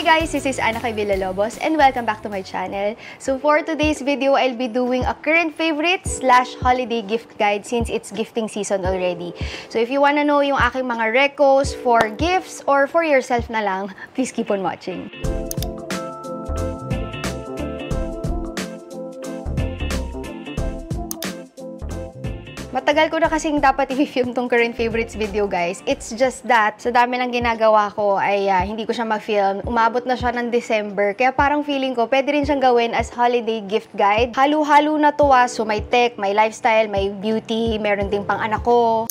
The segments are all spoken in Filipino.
guys, this is Ana Kay Villalobos and welcome back to my channel. So for today's video, I'll be doing a current favorite / holiday gift guide since it's gifting season already. So if you wanna know yung aking mga recos for gifts or for yourself na lang, please keep on watching. Matagal ko na kasing dapat i-film tong current favorites video, guys. It's just that, sa dami ng ginagawa ko ay hindi ko siya ma-film. Umabot na siya ng December. Kaya parang feeling ko, pwede rin siyang gawin as holiday gift guide. Halo-halo na to so may tech, may lifestyle, may beauty, meron ding pang anak ko.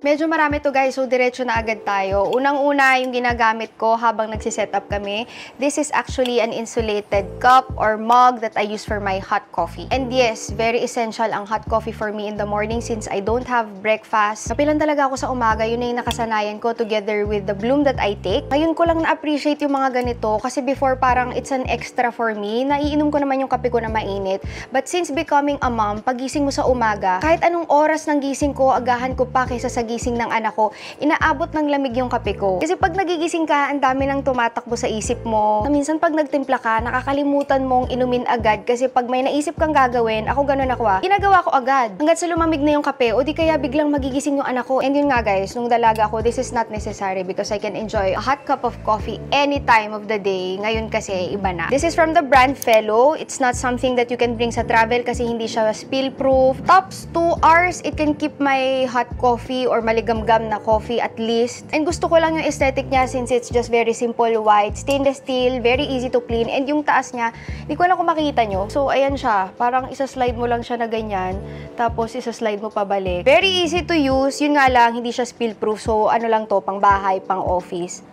Medyo marami to guys, so diretso na agad tayo. Unang-una, yung ginagamit ko habang nagsiset-up kami, this is actually an insulated cup or mug that I use for my hot coffee. And yes, very essential ang hot coffee for me in the morning since I don't have breakfast. Kapilan talaga ako sa umaga, yun na yung nakasanayan ko together with the bloom that I take. Ngayon ko lang na-appreciate yung mga ganito kasi before parang it's an extra for me. Naiinom ko naman yung kape ko na mainit. But since becoming a mom, pagising mo sa umaga, kahit anong oras ng gising ko, agahan ko pa kaysa sa gising ng anak ko, inaabot ng lamig yung kape ko. Kasi pag nagigising ka, ang dami nang tumatakbo sa isip mo. Minsan pag nagtimpla ka, nakakalimutan mong inumin agad kasi pag may naisip kang gagawin, ako ganun ako ginagawa ko agad. Hanggat sa lumamig na yung kape, o di kaya biglang magigising yung anak ko. And yun nga guys, nung dalaga ko, this is not necessary because I can enjoy a hot cup of coffee any time of the day. Ngayon kasi, iba na. This is from the brand Fellow. It's not something that you can bring sa travel kasi hindi siya spill-proof. Tops 2 hours, it can keep my hot coffee or maligam na coffee at least. And gusto ko lang yung aesthetic niya since it's just very simple white, stainless steel, very easy to clean. And yung taas niya, hindi ko alam kung makikita nyo. So, ayan siya. Parang isa-slide mo lang siya na ganyan. Tapos, isa-slide mo pabalik. Very easy to use. Yun nga lang, hindi siya spill-proof. So, ano lang to, pang bahay, pang office.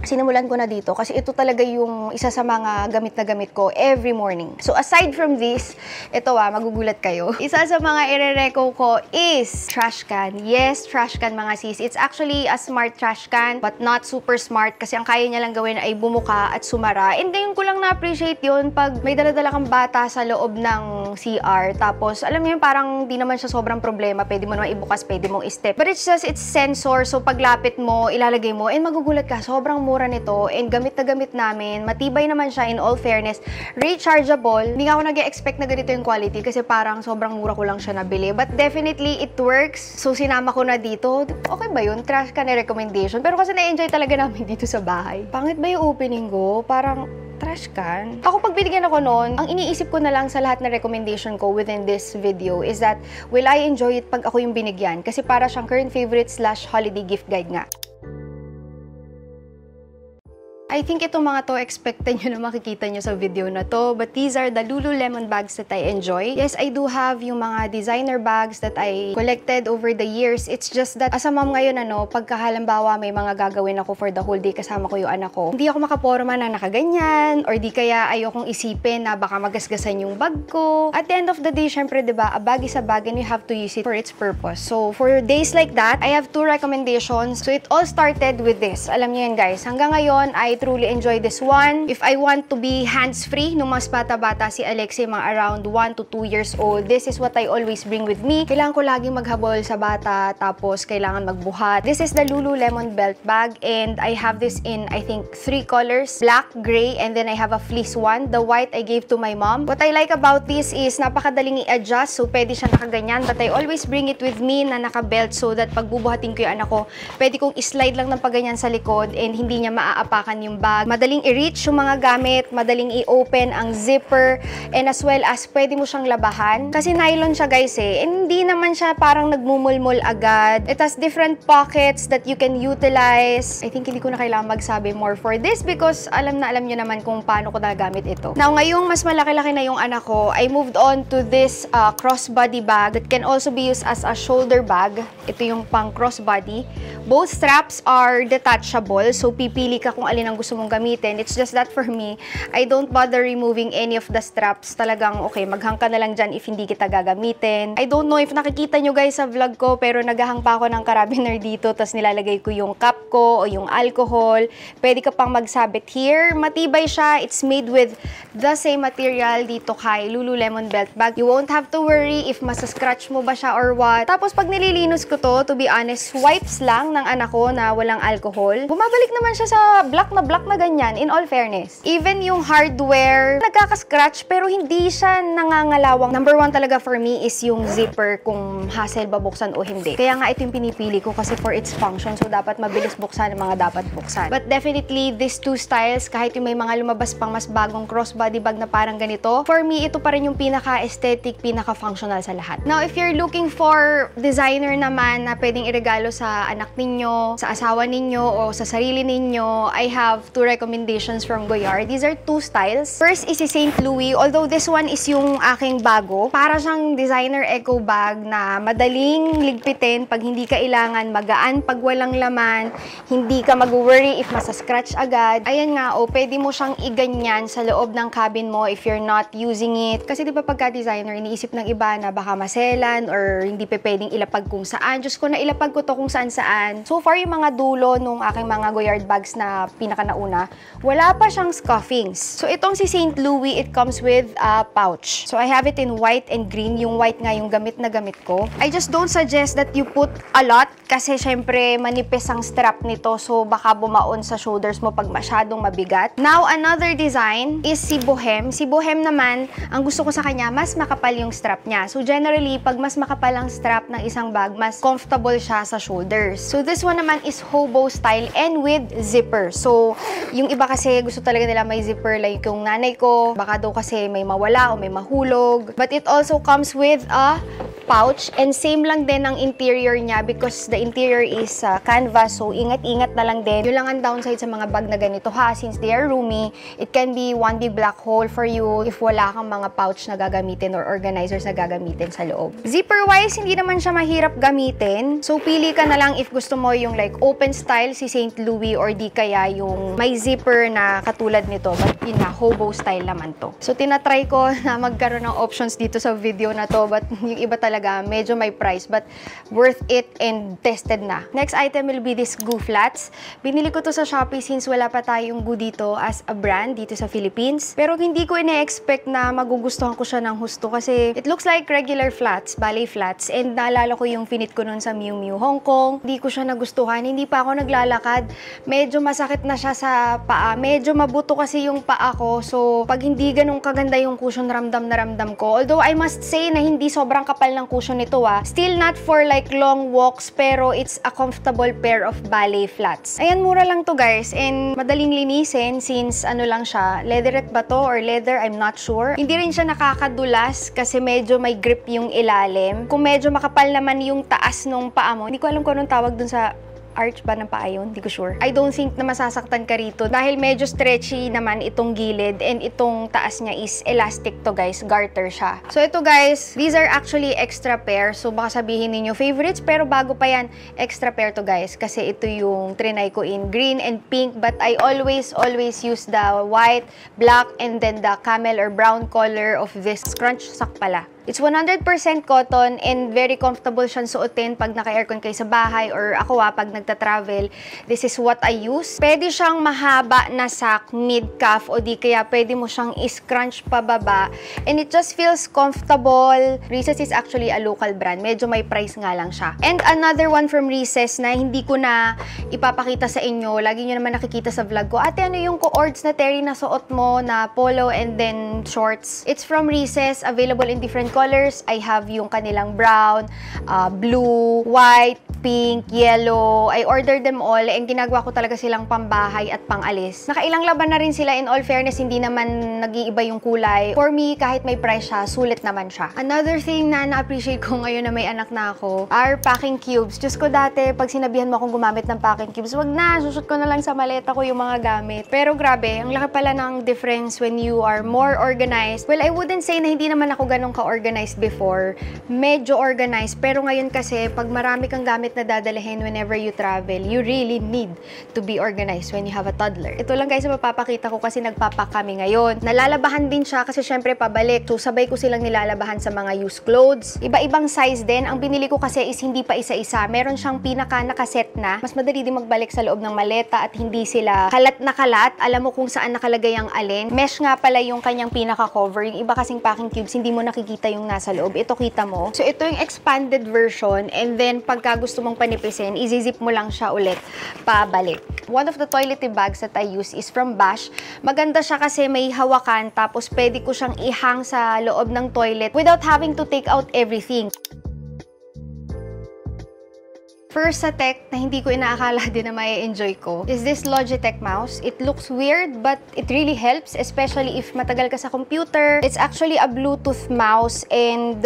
Sinimulan ko na dito kasi ito talaga yung isa sa mga gamit na gamit ko every morning. So aside from this, ito magugulat kayo. Isa sa mga ire-reco ko is trash can. Yes, trash can mga sis. It's actually a smart trash can but not super smart kasi ang kaya niya lang gawin ay bumuka at sumara. And then ko lang na-appreciate yun pag may dala-dala kang bata sa loob ng CR. Tapos alam niyo yung parang di naman siya sobrang problema. Pwede mo naman ibukas, pwede mong i-step. But it's just, it's sensor. So paglapit mo, ilalagay mo and magugulat ka. Sobrang mura nito and gamit na gamit namin. Matibay naman siya in all fairness. Rechargeable. Hindi nga ako nag-expect na ganito yung quality kasi parang sobrang mura ko lang siya nabili. But definitely, it works. So, sinama ko na dito. Okay ba yun? Trash can na recommendation. Pero kasi na-enjoy talaga namin dito sa bahay. Pangit ba yung opening ko? Parang trash can. Ako pag binigyan ako noon, ang iniisip ko na lang sa lahat na recommendation ko within this video is that will I enjoy it pag ako yung binigyan? Kasi para siyang current favorite / holiday gift guide nga. I think itong mga to, expected nyo na makikita nyo sa video na to. But these are the Lululemon bags that I enjoy. Yes, I do have yung mga designer bags that I collected over the years. It's just that as a mom ngayon, pagka halimbawa may mga gagawin ako for the whole day kasama ko yung anak ko, hindi ako makaporma na nakaganyan or di kaya ayokong isipin na baka magasgasan yung bag ko. At the end of the day, syempre, diba, a bag is a bag and you have to use it for its purpose. So, for days like that, I have 2 recommendations. So, it all started with this. Alam niyo yun, guys. Hanggang ngayon, I truly enjoy this one. If I want to be hands-free, nung mas bata-bata si Alexei, mga around 1 to 2 years old, this is what I always bring with me. Kailangan ko laging maghabol sa bata, tapos kailangan magbuhat. This is the Lululemon belt bag, and I have this in, I think, 3 colors, black, gray, and then I have a fleece one. The white I gave to my mom. What I like about this is napakadaling i-adjust, so pwede siya nakaganyan, but I always bring it with me na naka-belt so that pag bubuhatin ko yung anak ko, pwede kong i-slide lang ng paganyan sa likod and hindi niya maaapakan yung bag. Madaling i-reach yung mga gamit, madaling i-open ang zipper, and as well as pwede mo siyang labahan. Kasi nylon siya guys and hindi naman siya parang nagmumulmul agad. It has different pockets that you can utilize. I think hindi ko na kailangan magsabi more for this because alam nyo naman kung paano ko nagamit ito. Now, ngayong mas malaki-laki na yung anak ko, I moved on to this crossbody bag that can also be used as a shoulder bag. Ito yung pang crossbody. Both straps are detachable, so pipili ka kung alin ang ang gusto mong gamitin. It's just that for me, I don't bother removing any of the straps. Talagang, okay, maghang ka na lang dyan if hindi kita gagamitin. I don't know if nakikita nyo guys sa vlog ko, pero naghahang pa ako ng carabiner dito, tapos nilalagay ko yung cup ko o yung alcohol. Pwede ka pang magsabit here. Matibay siya. It's made with the same material dito kay Lululemon belt bag. You won't have to worry if masascratch mo ba siya or what. Tapos pag nililinos ko to be honest, wipes lang ng anak ko na walang alcohol. Bumabalik naman siya sa black na ganyan, in all fairness. Even yung hardware, nagkaka-scratch pero hindi siya nangangalawang. Number one talaga for me is yung zipper, kung hassle ba buksan o hindi. Kaya nga ito yung pinipili ko kasi for its function. So dapat mabilis buksan ang mga dapat buksan. But definitely, these two styles, kahit yung may mga lumabas pang mas bagong crossbody bag na parang ganito, for me, ito pa rin yung pinaka-aesthetic, pinaka-functional sa lahat. Now, if you're looking for designer naman na pwedeng iregalo sa anak ninyo, sa asawa ninyo, o sa sarili ninyo, I have two recommendations from Goyard. These are two styles. First is si St. Louis, although this one is yung aking bago. Para siyang designer eco bag na madaling ligpitin pag hindi kailangan, magaan pag walang laman, hindi ka mag-worry if masascratch agad. Ayan nga, pwede mo siyang iganyan sa loob ng cabin mo if you're not using it. Kasi di ba pagka-designer, iniisip ng iba na baka maselan or hindi pa pwedeng ilapag kung saan. Diyos ko, na ilapag ko to kung saan-saan. So far, yung mga dulo nung aking mga Goyard bags na pinaka-nauna, wala pa siyang scuffings. So itong si St. Louis, it comes with a pouch. So I have it in white and green. Yung white nga yung gamit na gamit ko. I just don't suggest that you put a lot kasi syempre manipis ang strap nito. So baka bumaon sa shoulders mo pag masyadong mabigat. Now, another design is si Bohem. Si Bohem naman, ang gusto ko sa kanya, mas makapal yung strap niya. So generally, pag mas makapal ang strap ng isang bag, mas comfortable siya sa shoulders. So this one naman is hobo style and with zipper. So yung iba kasi gusto talaga nila may zipper, like yung nanay ko, baka daw kasi may mawala o may mahulog. But it also comes with a pouch and same lang din ang interior niya because the interior is canvas, so ingat-ingat na lang din. Yun lang ang downside sa mga bag na ganito ha, since they are roomy, it can be one big black hole for you if wala kang mga pouch na gagamitin or organizers na gagamitin sa loob. Zipper wise, hindi naman siya mahirap gamitin, so pili ka na lang if gusto mo yung like open style si St. Louis or di kaya yung may zipper na katulad nito, but yun na, hobo style naman to. So tinatry ko na magkaroon ng options dito sa video na to, but yung iba talaga medyo may price, but worth it and tested na. Next item will be this Goo Flats. Binili ko to sa Shopee since wala pa tayong Goo dito as a brand dito sa Philippines. Pero hindi ko ine-expect na magugustuhan ko siya ng husto kasi it looks like regular flats, ballet flats, and naalala ko yung finit ko nun sa Miu Miu Hong Kong. Hindi ko siya nagustuhan. Hindi pa ako naglalakad. Medyo masakit na siya sa paa. Medyo mabuto kasi yung paa ko. So, pag hindi ganun kaganda yung cushion, ramdam na ramdam ko. Although, I must say na hindi sobrang kapal ng cushion nito still not for like long walks, pero it's a comfortable pair of ballet flats. Ayan, mura lang to guys, and madaling linisin since ano lang siya, leatherette ba to or leather, I'm not sure. Hindi rin siya nakakadulas kasi medyo may grip yung ilalim. Kung medyo makapal naman yung taas nung paa mo, hindi ko alam kung anong tawag dun sa arch ba ng paa yun? Hindi ko sure. I don't think na masasaktan ka rito dahil medyo stretchy naman itong gilid and itong taas niya is elastic to guys, garter siya. So ito guys, these are actually extra pair. So baka sabihin niyo favorites, pero bago pa yan, extra pair to guys kasi ito yung trinay ko in green and pink, but I always use the white, black, and then the camel or brown color of this scrunch sock pala. It's 100% cotton and very comfortable siyang suotin pag naka-aircon kayo sa bahay or ako pag nagta-travel. This is what I use. Pwede siyang mahaba na sack, mid-calf, o di kaya pwede mo siyang i-scrunch pababa. And it just feels comfortable. Recess is actually a local brand. Medyo may price nga lang siya. And another one from Recess na hindi ko na ipapakita sa inyo. Lagi nyo naman nakikita sa vlog ko. Ate, ano yung co-ords na terry na suot mo na polo and then shorts? It's from Recess. Available in different colors. I have yung kanilang brown, blue, white, pink, yellow. I ordered them all and ginagawa ko talaga silang pambahay at pangalis. Nakailang laban na rin sila. In all fairness, hindi naman nag-iiba yung kulay. For me, kahit may price siya, sulit naman siya. Another thing na na-appreciate ko ngayon na may anak na ako are packing cubes. Diyos ko dati, pag sinabihan mo akong gumamit ng packing cubes, wag na, susut ko na lang sa maleta ko yung mga gamit. Pero grabe, ang laki pala ng difference when you are more organized. Well, I wouldn't say na hindi naman ako ganun ka-organized organized before, medyo organized. Pero ngayon kasi, pag marami kang gamit na dadalhin whenever you travel, you really need to be organized when you have a toddler. Ito lang guys, mapapakita ko kasi nagpapak kami ngayon. Nalalabahan din siya kasi syempre pabalik. So, sabay ko silang nilalabahan sa mga used clothes. Iba-ibang size din. Ang binili ko kasi is hindi pa isa-isa. Meron siyang pinaka-nakaset na. Mas madali din magbalik sa loob ng maleta at hindi sila kalat na kalat. Alam mo kung saan nakalagay ang alin. Mesh nga pala yung kanyang pinaka-cover. Yung iba kasing packing cubes, hindi mo nakikita yung nasa loob. Ito kita mo. So, ito yung expanded version. And then, pagka gusto mong panipisin, i-zip mo lang siya ulit pabalik. One of the toiletry bags that I use is from Bash. Maganda siya kasi may hawakan, tapos pwede ko siyang ihang sa loob ng toilet without having to take out everything. First sa tech na hindi ko inaakala din na mai-enjoy ko is this Logitech mouse. It looks weird but it really helps, especially if matagal ka sa computer. It's actually a Bluetooth mouse and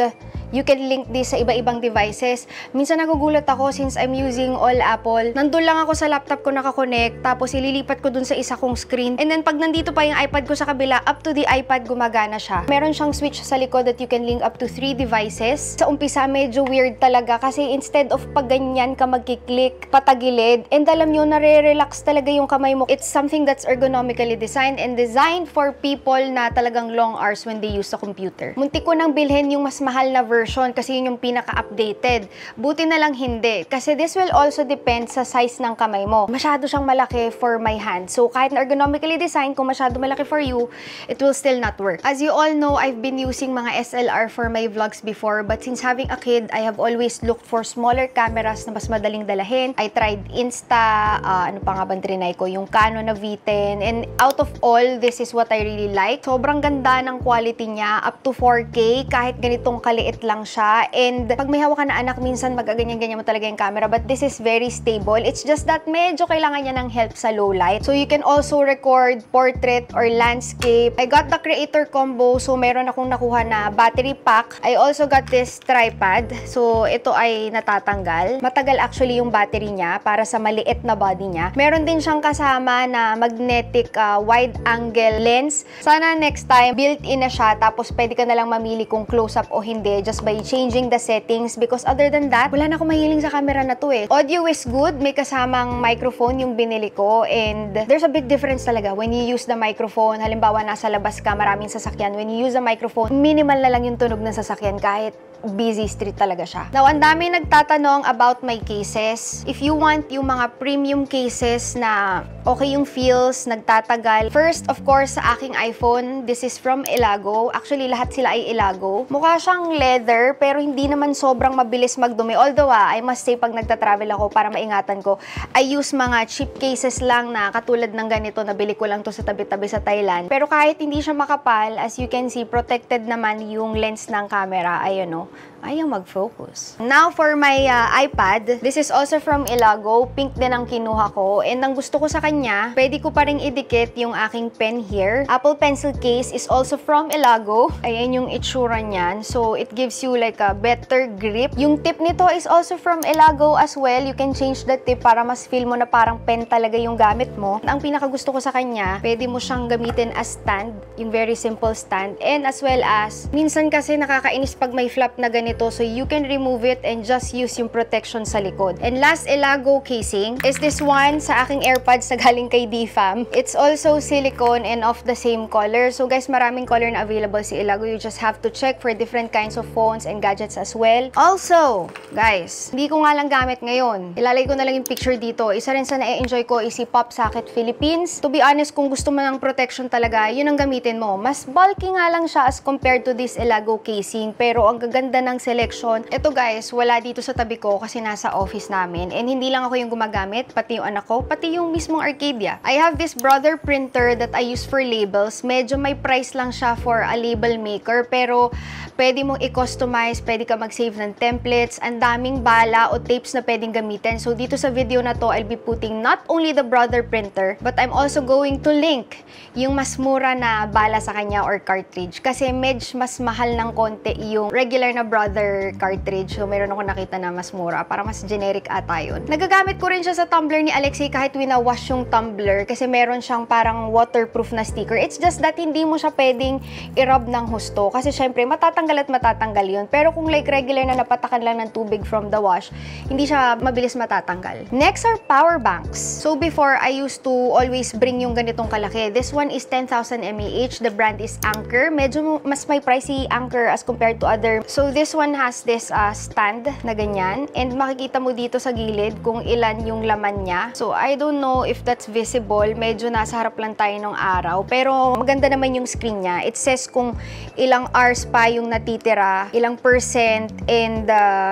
you can link this sa iba-ibang devices. Minsan nagugulat ako since I'm using all Apple. Nandun lang ako sa laptop ko nakakonect, tapos ililipat ko dun sa isa kong screen. And then pag nandito pa yung iPad ko sa kabila, up to the iPad gumagana siya. Meron siyang switch sa likod that you can link up to 3 devices. Sa umpisa, medyo weird talaga kasi instead of pag ganyan ka magkiklik, patagilid, and alam nyo, nare-relax talaga yung kamay mo. It's something that's ergonomically designed and designed for people na talagang long hours when they use the computer. Muntik ko nang bilhin yung mas mahal na version kasi yun yung pinaka-updated. Buti na lang hindi. Kasi this will also depend sa size ng kamay mo. Masyado siyang malaki for my hand. So, kahit na ergonomically designed, kung masyado malaki for you, it will still not work. As you all know, I've been using mga SLR for my vlogs before, but since having a kid, I have always looked for smaller cameras na mas madaling dalahin. I tried Insta, ano pa nga bang trinay ko? Yung Canon na V10. And out of all, this is what I really like. Sobrang ganda ng quality niya, up to 4K, kahit ganitong kaliit lang siya. And pag may hawak ka na anak, minsan magaganyan-ganyan mo talaga yung camera. But this is very stable. It's just that medyo kailangan niya ng help sa low light. So you can also record portrait or landscape. I got the creator combo. So meron akong nakuha na battery pack. I also got this tripod. So ito ay natatanggal. Matagal actually yung battery niya para sa maliit na body niya. Meron din siyang kasama na magnetic wide angle lens. Sana next time built-in na siya. Tapos pwede ka na lang mamili kung close-up o hindi just by changing the settings, because other than that, wala na akong mahiling sa camera na to eh. Audio is good, may kasamang microphone yung binili ko, and there's a big difference talaga when you use the microphone. Halimbawa, nasa labas ka, maraming sasakyan. When you use the microphone, minimal na lang yung tunog ng sasakyan kahit busy street talaga siya. Now, ang dami nagtatanong about my cases. If you want yung mga premium cases na okay yung feels, nagtatagal. First, of course, sa aking iPhone, this is from Elago. Actually, lahat sila ay Elago. Mukha siyang leather, pero hindi naman sobrang mabilis magdumi. Although, I must say, pag nagta-travel ako para maingatan ko, I use mga cheap cases lang na katulad ng ganito, nabili ko lang to sa tabi-tabi sa Thailand. Pero kahit hindi siya makapal, as you can see, protected naman yung lens ng camera. Ayun, no? Ayaw mag-focus. Now, for my iPad, this is also from Elago. Pink din ang kinuha ko. And ang gusto ko sa kanya, pwede ko pa rin idikit yung aking pen here. Apple Pencil case is also from Elago. Ayan yung itsura niyan. So, it gives you like a better grip. Yung tip nito is also from Elago as well. You can change the tip para mas feel mo na parang pen talaga yung gamit mo. Ang pinakagusto ko sa kanya, pwede mo siyang gamitin as stand. Yung very simple stand. And as well as, minsan kasi nakakainis pag may flap na ganito. So you can remove it and just use yung protection sa likod. And last Elago casing is this one sa aking AirPods na galing kay DFAM. It's also silicone and of the same color. So guys, maraming color na available si Elago. You just have to check for different kinds of phones and gadgets as well. Also, guys, hindi ko nga lang gamit ngayon. Ilalagay ko na lang yung picture dito. Isa rin sa na-enjoy ko is si Pop Socket Philippines. To be honest, kung gusto mo ng protection talaga, yun ang gamitin mo. Mas bulky nga lang siya as compared to this Elago casing. Pero ang gaganda ng selection. Ito guys, wala dito sa tabi ko kasi nasa office namin. And hindi lang ako yung gumagamit, pati yung anak ko, pati yung mismong Arcadia. I have this Brother printer that I use for labels. Medyo may price lang siya for a label maker, pero pwede mong i-customize, pwede ka mag-save ng templates, ang daming bala o tapes na pwedeng gamitin. So dito sa video na to, I'll be putting not only the Brother printer, but I'm also going to link yung mas mura na bala sa kanya or cartridge. Kasi medyo mas mahal ng konti yung regular na na brother cartridge. So, meron ako nakita na mas mura. Para mas generic ata yun. Nagagamit ko rin siya sa tumbler ni Alexei kahit winawash yung tumbler kasi meron siyang parang waterproof na sticker. It's just that hindi mo siya pwedeng i-rub ng husto. Kasi syempre, matatanggal at matatanggal yun. Pero kung like regular na napatakan lang ng tubig from the wash, hindi siya mabilis matatanggal. Next are power banks. So, before, I used to always bring yung ganitong kalaki. This one is 10,000 mAh. The brand is Anker. Medyo mas may pricey Anker as compared to other. So, this one has this stand na ganyan. And makikita mo dito sa gilid kung ilan yung laman niya. So, I don't know if that's visible. Medyo nasa harap lang tayo ng araw. Pero, maganda naman yung screen niya. It says kung ilang hours pa yung natitira, ilang percent, and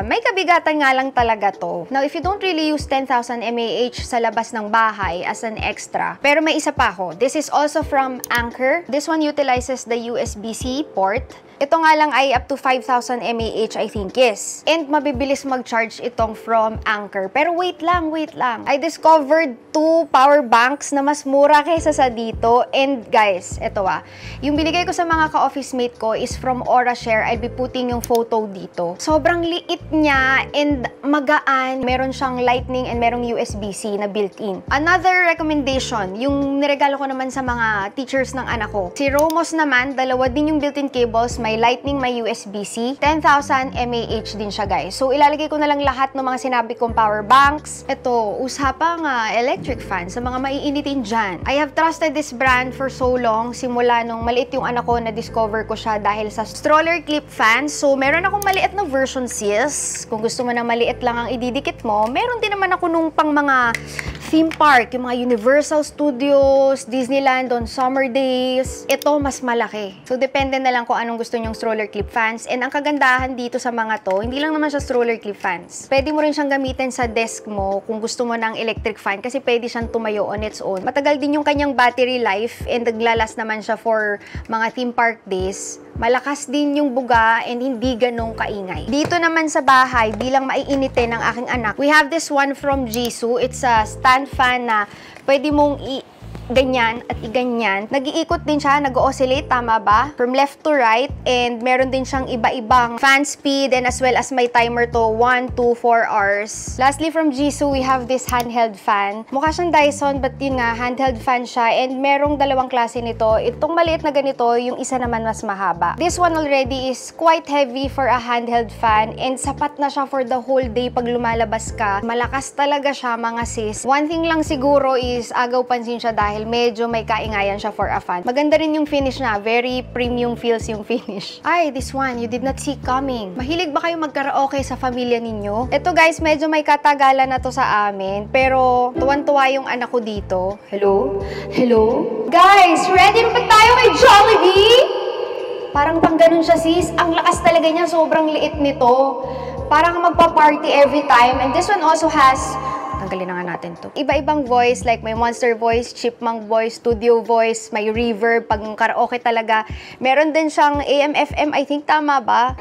may kabigatan nga lang talaga to. Now, if you don't really use 10,000 mAh sa labas ng bahay as an extra, pero may isa pa ako. This is also from Anker. This one utilizes the USB-C port. Ito nga lang ay up to 5,000 mAh, I think, yes. And mabibilis mag-charge itong from Anker. Pero wait lang, wait lang. I discovered 2 power banks na mas mura kaysa sa dito. And guys, ito yung binigay ko sa mga ka-office mate ko is from AuraShare. I'll be putting yung photo dito. Sobrang liit niya and magaan. Meron siyang lightning and merong USB-C na built-in. Another recommendation, yung niregalo ko naman sa mga teachers ng anak ko. Si Romos naman, dalawa din yung built-in cables. May lightning, may USB-C. 10,000 mAh din siya, guys. So, ilalagay ko na lang lahat ng mga sinabi kong power banks. Ito, usapang electric fan sa mga maiinitin dyan. I have trusted this brand for so long. Simula nung maliit yung anak ko, na-discover ko siya dahil sa stroller clip fan. So, meron akong maliit na version, sis. Kung gusto mo na maliit lang ang ididikit mo, meron din naman ako nung pang mga theme park, yung mga Universal Studios, Disneyland on summer days. Ito, mas malaki. So, depende na lang kung anong gusto nyong stroller clip fans. And ang kagandahan dito sa mga to, hindi lang naman siya stroller clip fans. Pwede mo rin siyang gamitin sa desk mo kung gusto mo ng electric fan kasi pwede siyang tumayo on its own. Matagal din yung kanyang battery life and naglalas naman siya for mga theme park days. Malakas din yung buga and hindi ganong kaingay. Dito naman sa bahay, bilang maiinitin ng aking anak, we have this one from Jisoo. It's a stand fan na pwede mong ganyan at iganyan. Nag-iikot din siya, nag-oscillate, tama ba? From left to right, and meron din siyang iba-ibang fan speed and as well as may timer to 1, 2, 4 hours. Lastly, from Jisoo, we have this handheld fan. Mukha siyang Dyson, but yun nga, handheld fan siya, and merong dalawang klase nito. Itong maliit na ganito, yung isa naman mas mahaba. This one already is quite heavy for a handheld fan, and sapat na siya for the whole day pag lumalabas ka. Malakas talaga siya, mga sis. One thing lang siguro is agaw pansin siya dahil medyo may kaingayan siya for a fan. Maganda rin yung finish na. Very premium feels yung finish. Ay, this one, you did not see coming. Mahilig ba kayo mag-karaoke sa pamilya ninyo? Ito guys, medyo may katagalan na to sa amin. Pero, tuwan-tuwa yung anak ko dito. Hello? Hello? Guys, ready na ba tayo kay Jollibee? Parang pang ganun siya, sis. Ang lakas talaga niya. Sobrang liit nito. Parang magpa-party every time. And this one also has... Tanggalin na nga natin to. Iba-ibang voice, like may monster voice, chipmunk voice, studio voice, may reverb, pag karaoke talaga. Meron din siyang AM, FM, I think, tama ba?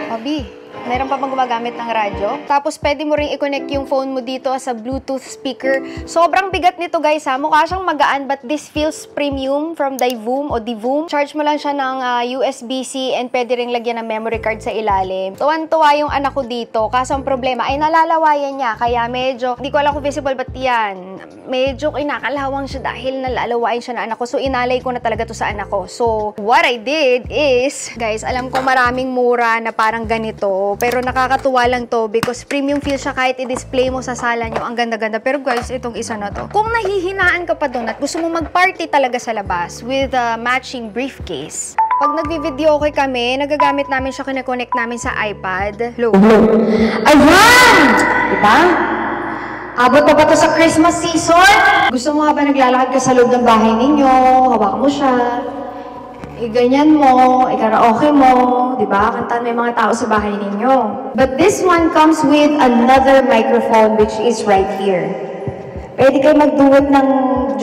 Abi, meron pa bang gumagamit ng radyo? Tapos, pwede mo rin i-connect yung phone mo dito sa Bluetooth speaker. Sobrang bigat nito, guys, ha? Mukha siyang magaan, but this feels premium from Divoom o Divoom. Charge mo lang siya ng USB-C and pwede rin lagyan ng memory card sa ilalim. Tuwan-tuwa yung anak ko dito. Kaso ang problema ay nalalawayan niya. Kaya medyo, hindi ko alam kung visible, but yan, medyo kinakalawang siya dahil nalalawayan siya na anak ko. So, inalay ko na talaga to sa anak ko. So, what I did is, guys, alam ko maraming mura na parang ganito. Pero nakakatuwa lang to because premium feel siya kahit i-display mo sa sala nyo. Ang ganda-ganda. Pero guys, itong isa na to. Kung nahihinaan ka pa doon at gusto mo mag-party talaga sa labas with a matching briefcase, pag nagvi-video okay kami, nagagamit namin siya, kineconnect namin sa iPad. Hello? Ayan! Diba? Abot na ba ito sa Christmas season? Gusto mo habang naglalakad ka sa loob ng bahay ninyo, hawakan mo siya. Ganyan mo, karaoke mo, di ba? Kantaan may mga tao sa bahay ninyo. But this one comes with another microphone which is right here. Pwede kayo magduet ng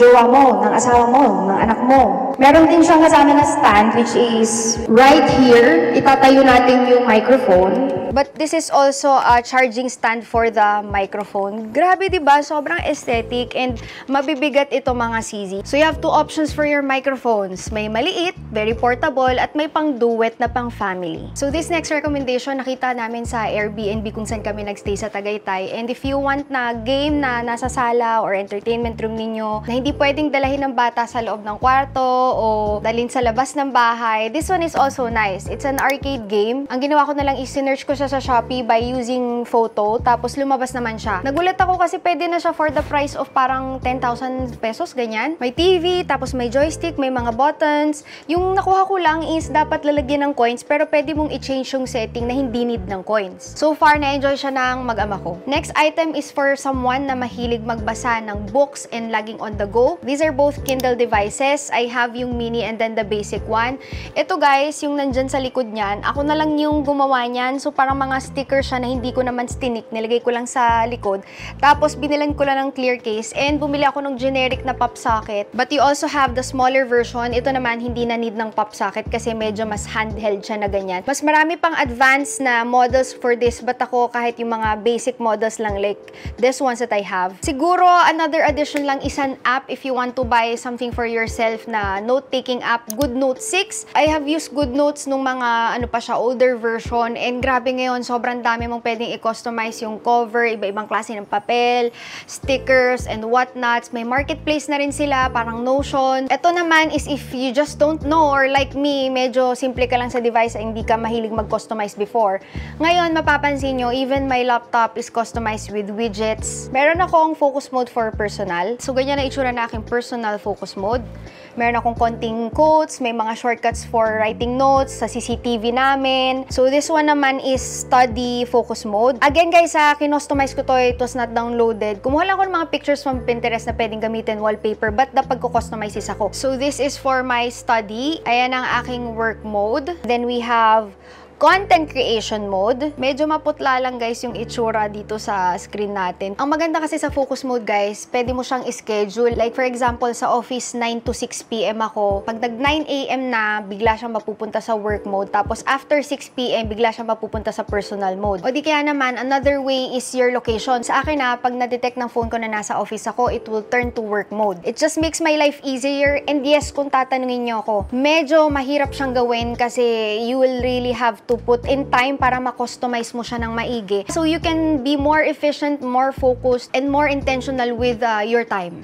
jowa mo, ng asawa mo, ng anak mo. Meron din siyang kasama na stand which is right here. Itatayo natin yung microphone. lang. But this is also a charging stand for the microphone. Grabe, diba? Sobrang aesthetic and mabibigat ito mga CZ. So you have two options for your microphones. May maliit, very portable, at may pang duet na pang family. So this next recommendation, nakita namin sa Airbnb kung saan kami nagstay sa Tagaytay. And if you want na game na nasa sala or entertainment room ninyo, na hindi pwedeng dalahin ng bata sa loob ng kwarto o dalhin sa labas ng bahay, this one is also nice. It's an arcade game. Ang ginawa ko na lang is sinearch ko siya sa Shopee by using photo, tapos lumabas naman siya. Nagulat ako kasi pwede na siya for the price of parang 10,000 pesos, ganyan. May TV, tapos may joystick, may mga buttons. Yung nakuha ko lang is dapat lalagyan ng coins, pero pwede mong i-change yung setting na hindi need ng coins. So far, na-enjoy siya ng mag-ama ko. Next item is for someone na mahilig magbasa ng books and laging on the go. These are both Kindle devices. I have yung mini and then the basic one. Ito guys, yung nandyan sa likod niyan, ako na lang yung gumawa niyan. So parang mga sticker siya na hindi ko naman stinik. Nilagay ko lang sa likod. Tapos binilan ko lang ng clear case and bumili ako ng generic na pop socket. But you also have the smaller version. Ito naman hindi na need ng pop socket kasi medyo mas handheld siya na ganyan. Mas marami pang advanced na models for this, but ako kahit yung mga basic models lang like this ones that I have. Siguro another addition lang is an app if you want to buy something for yourself na note-taking app, GoodNotes 6. I have used GoodNotes nung mga ano pa siya, older version, and grabe ngayon, sobrang dami mong pwedeng i-customize yung cover, iba-ibang klase ng papel, stickers, and whatnots. May marketplace na rin sila, parang Notion. Ito naman is if you just don't know, or like me, medyo simple ka lang sa device, hindi ka mahilig mag-customize before. Ngayon, mapapansin nyo, even my laptop is customized with widgets. Meron akong focus mode for personal. So, ganyan na itsura na aking personal focus mode. Meron akong konting quotes, may mga shortcuts for writing notes sa CCTV namin. So, this one naman is study focus mode. Again, guys, kinostomize ko to, it was not downloaded. Kumuha lang ako ng mga pictures from Pinterest na pwedeng gamitin wallpaper, but napag ko-customize is ako. So, this is for my study. Ayan ang aking work mode. Then, we have content creation mode. Medyo maputla lang guys yung itsura dito sa screen natin. Ang maganda kasi sa focus mode guys, pwede mo siyang schedule. Like for example, sa office 9 to 6 PM ako. Pag nag 9 AM na, bigla siyang mapupunta sa work mode. Tapos after 6 PM, bigla siyang mapupunta sa personal mode. O di kaya naman, another way is your location. Sa akin pag na-detect ng phone ko na nasa office ako, it will turn to work mode. It just makes my life easier. And yes, kung tatanungin niyo ako, medyo mahirap siyang gawin kasi you will really have to put in time para ma-customize mo siya ng maigi. So you can be more efficient, more focused, and more intentional with your time.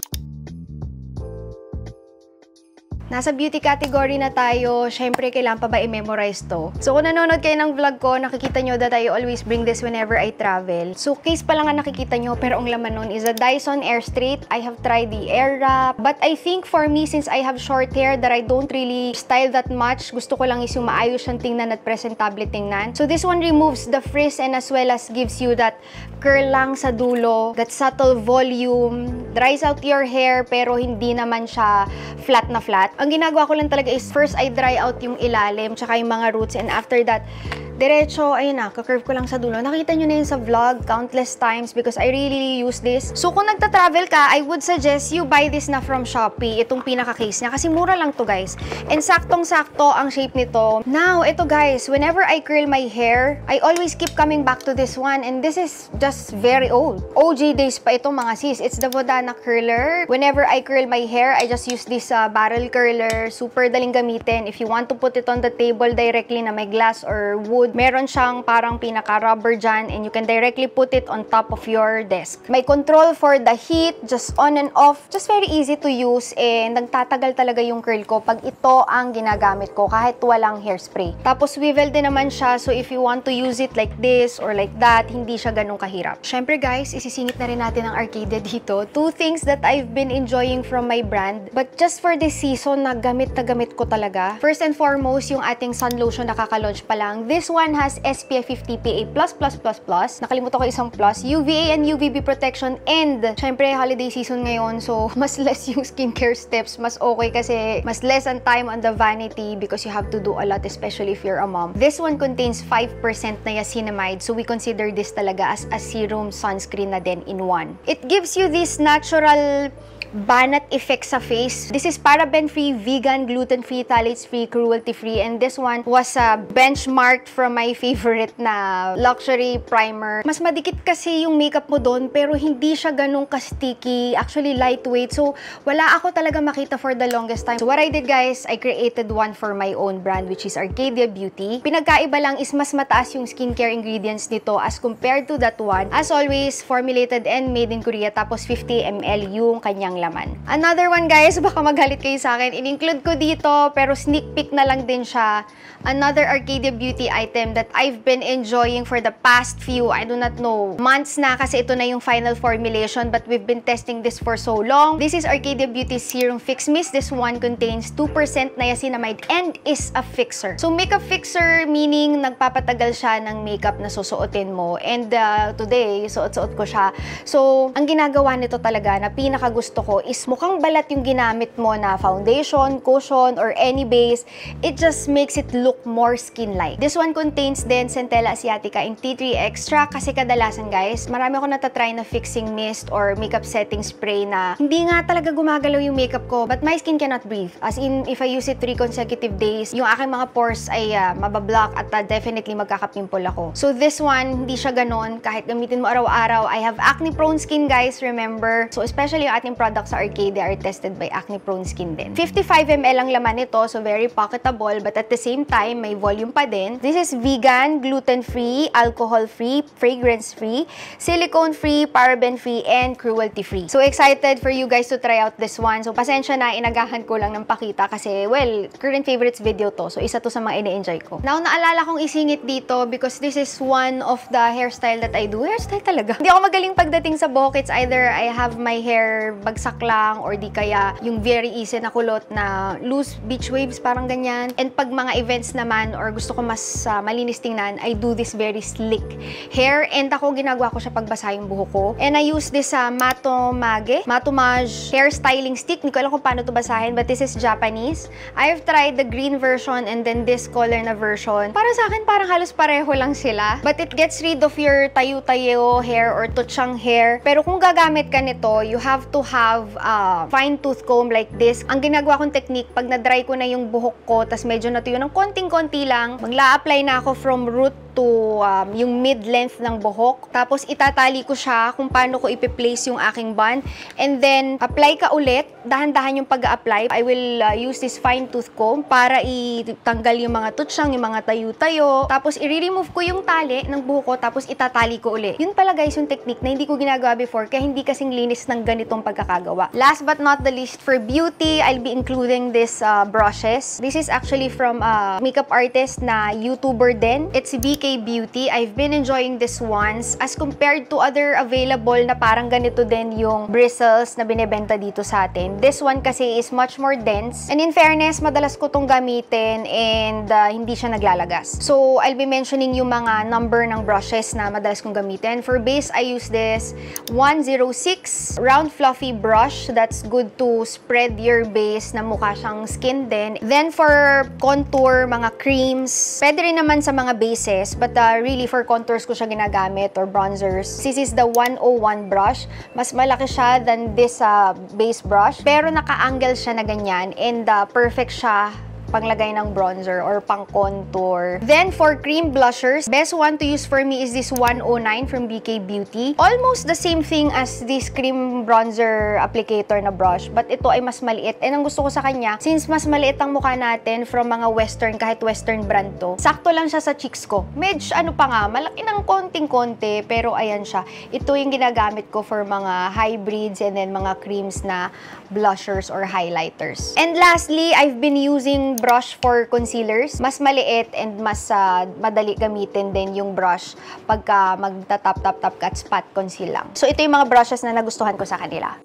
Nasa beauty category na tayo, syempre kailangan pa ba i-memorize to? So kung nanonood kayo ng vlog ko, nakikita nyo that I always bring this whenever I travel. So case pa lang nga nakikita nyo, pero ang laman nun is a Dyson Air Straight. I have tried the Air Wrap, but I think for me, since I have short hair that I don't really style that much, gusto ko lang is yung maayos siyang tingnan at presentable tingnan. So this one removes the frizz and as well as gives you that curl lang sa dulo, that subtle volume, dries out your hair pero hindi naman siya flat na flat. Ang ginagawa ko lang talaga is first I dry out yung ilalim tsaka yung mga roots, and after that diretso, ayun na, ka-curve ko lang sa dulo. Nakita nyo na yun sa vlog countless times because I really use this. So kung nagta-travel ka, I would suggest you buy this na from Shopee, itong pinaka-case niya kasi mura lang to guys. And saktong-sakto ang shape nito. Now, ito guys, whenever I curl my hair, I always keep coming back to this one, and this is just very old. OG days pa ito mga sis. It's the Vodana curler. Whenever I curl my hair, I just use this barrel curler. Super daling gamitin. If you want to put it on the table directly na may glass or wood, meron siyang parang pinaka-rubber dyan, and you can directly put it on top of your desk. May control for the heat, just on and off. Just very easy to use, and nagtatagal talaga yung curl ko pag ito ang ginagamit ko kahit walang hairspray. Tapos swivel din naman siya, so if you want to use it like this or like that, hindi siya ganun kahirap. Syempre guys, isisingit na rin natin ang Arcade dito. Two things that I've been enjoying from my brand, but just for this season, na gamit ko talaga. First and foremost, yung ating sun lotion na kaka-launch pa lang. This one has SPF 50 PA++++. Nakalimutan ko isang plus. UVA and UVB protection, and syempre holiday season ngayon, so mas less yung skincare steps. Mas okay kasi mas less ang time on the vanity because you have to do a lot, especially if you're a mom. This one contains 5% niacinamide, so we consider this talaga as a serum sunscreen na din in one. It gives you this natural banat effect sa face. This is paraben-free, vegan, gluten-free, phthalates-free, cruelty-free, and this one was benchmarked from my favorite na luxury primer. Mas madikit kasi yung makeup mo doon, pero hindi siya ganun ka-sticky. Actually, lightweight. So, wala ako talaga makita for the longest time. So, what I did, guys, I created one for my own brand, which is Arcadia Beauty. Pinagkaiba lang is mas mataas yung skincare ingredients nito as compared to that one. As always, formulated and made in Korea, tapos 50 ml yung kanyang laman. Another one, guys, baka maghalit kayo sa akin. In-include ko dito, pero sneak peek na lang din siya. Another Arcadia Beauty item that I've been enjoying for the past few, I do not know, months na kasi ito na yung final formulation, but we've been testing this for so long. This is Arcadia Beauty Serum Fix Mist. This one contains 2% niacinamide and is a fixer. So, makeup fixer meaning nagpapatagal siya ng makeup na susuotin mo. And today, suot-suot ko siya. So, ang ginagawa nito talaga na pinakagusto ko is mukhang balat yung ginamit mo na foundation, cushion, or any base. It just makes it look more skin-like. This one contains din Centella asiatica in tea tree extract kasi kadalasan, guys, marami ako natatry na fixing mist or makeup setting spray na hindi nga talaga gumagalaw yung makeup ko, but my skin cannot breathe. As in, if I use it 3 consecutive days, yung aking mga pores ay mabablock at definitely magkakapimple ako. So this one, hindi siya ganon. Kahit gamitin mo araw-araw, I have acne-prone skin, guys, remember. So especially yung ating products sa Arcadia are tested by acne-prone skin din. 55 ml ang laman nito, so very pocketable, but at the same time, may volume pa din. This is vegan, gluten-free, alcohol-free, fragrance-free, silicone-free, paraben-free, and cruelty-free. So excited for you guys to try out this one. So pasensya na, inagahan ko lang ng pakita kasi, well, current favorites video to. So isa to sa mga ine-enjoy ko. Now, naalala kong isingit dito because this is one of the hairstyle that I do. Hairstyle talaga. Hindi ako magaling pagdating sa buhok. It's either I have my hair bagsak lang or di kaya yung very easy na kulot na loose beach waves, parang ganyan. And pag mga events naman or gusto ko mas malinis tingnan, I do this very slick hair. And ako, ginagawa ko siya pagbasa yung buhok ko. And I use this Matomage hair styling stick. Hindi ko alam kung paano to basahin, but this is Japanese. I've tried the green version and then this color na version. Para sa akin, parang halos pareho lang sila. But it gets rid of your tayo-tayo hair or tutsang hair. Pero kung gagamit ka nito, you have to have fine tooth comb like this. Ang ginagawa kong technique, pag na-dry ko na yung buhok ko, tas medyo natuyo ng konting-konti lang, magla-apply na ako from root to yung mid-length ng buhok. Tapos itatali ko siya kung paano ko ipi-place yung aking bun. And then, apply ka ulit. Dahan-dahan yung pag-a-apply. I will use this fine tooth comb para itanggal yung mga tutsang, yung mga tayo-tayo. Tapos, i-remove ko yung tali ng buhok ko, tapos itatali ko ulit. Yun pala, guys, yung technique na hindi ko ginagawa before, kaya hindi kasing linis ng ganitong pagkakagawa. Last but not the least, for beauty, I'll be including this brushes. This is actually from a makeup artist na YouTuber din. It's BK Beauty. I've been enjoying this ones as compared to other available na parang ganito din yung bristles na binebenta dito sa atin. This one kasi is much more dense. And in fairness, madalas ko tong gamitin and hindi siya naglalagas. So, I'll be mentioning yung mga number ng brushes na madalas kong gamitin. For base, I use this 106 round fluffy brush. That's good to spread your base na mukha siyang skin din. Then for contour, mga creams, pwede rin naman sa mga bases, but really for contours ko siya ginagamit or bronzers. This is the 101 brush. Mas malaki siya than this base brush, pero naka-angle siya na ganyan and perfect siya panglagay ng bronzer or pang contour. Then for cream blushers, best one to use for me is this 109 from BK Beauty. Almost the same thing as this cream bronzer applicator na brush, but ito ay mas maliit. And ang gusto ko sa kanya, since mas maliit ang mukha natin from mga western, kahit western brand to, sakto lang siya sa cheeks ko. Medj ano pa nga, malaki ng konting-konti, pero ayan siya. Ito yung ginagamit ko for mga hybrids and then mga creams na blushers or highlighters. And lastly, I've been using brush for concealers. Mas maliit and mas madali gamitin din yung brush pagka magta-tap-tap-tap at spot conceal lang. So ito yung mga brushes na nagustuhan ko sa kanila.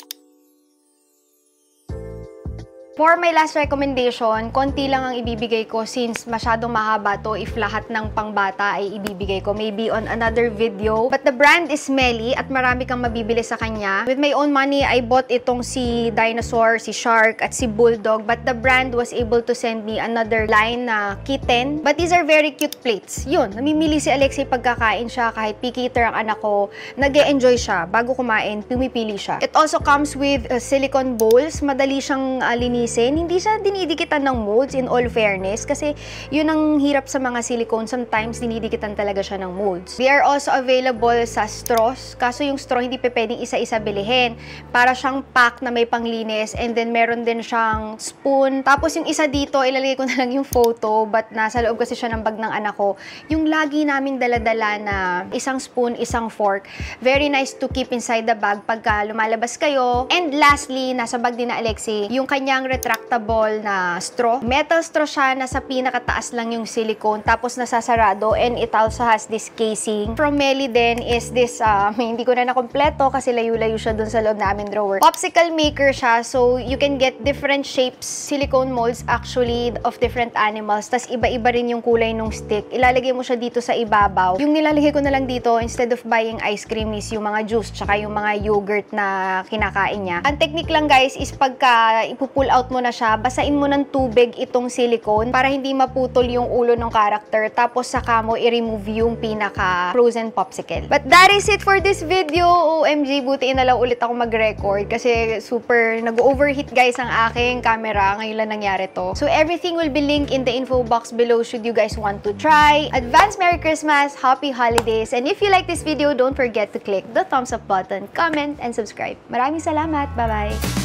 For my last recommendation, konti lang ang ibibigay ko since masyadong mahaba to if lahat ng pangbata ay ibibigay ko. Maybe on another video. But the brand is Smelly at marami kang mabibili sa kanya. With my own money, I bought itong si Dinosaur, si Shark, at si Bulldog. But the brand was able to send me another line na kitten. But these are very cute plates. Yun, namimili si Alexei pagkakain siya. Kahit picky eater ang anak ko, nag-e-enjoy siya. Bago kumain, pumipili siya. It also comes with silicone bowls. Madali siyang linisin. Hindi siya dinidikitan ng molds in all fairness kasi yun ang hirap sa mga silicone. Sometimes dinidikitan talaga siya ng molds. They are also available sa straws. Kaso yung straw hindi pa pwedeng isa-isa bilihin. Para siyang pack na may panglinis and then meron din siyang spoon. Tapos yung isa dito, ilalagay ko na lang yung photo but nasa loob kasi siya ng bag ng anak ko. Yung lagi naming dala-dala na isang spoon, isang fork. Very nice to keep inside the bag pagka lumalabas kayo. And lastly, nasa bag din na Alexei, yung kanyang retractable na straw. Metal straw siya, nasa pinakataas lang yung silicone, tapos nasasarado, and it also has this casing. From Melly din is this, hindi ko na nakompleto kasi layo-layo siya dun sa loob namin drawer. Popsicle maker siya, so you can get different shapes, silicone molds actually of different animals, tas iba-iba rin yung kulay ng stick. Ilalagay mo siya dito sa ibabaw. Yung nilalagay ko na lang dito, instead of buying ice cream, is yung mga juice, tsaka yung mga yogurt na kinakain niya. Ang technique lang guys is pagka ipupull out mo na siya, basain mo ng tubig itong silicone para hindi maputol yung ulo ng character, tapos saka mo i-remove yung pinaka frozen popsicle. But that is it for this video. OMG, buti na lang ulit ako mag-record kasi super nag-overheat guys ang aking camera. Ngayon lang nangyari to. So everything will be linked in the info box below should you guys want to try. Advance Merry Christmas, Happy Holidays, and if you like this video, don't forget to click the thumbs up button, comment, and subscribe. Maraming salamat. Bye-bye!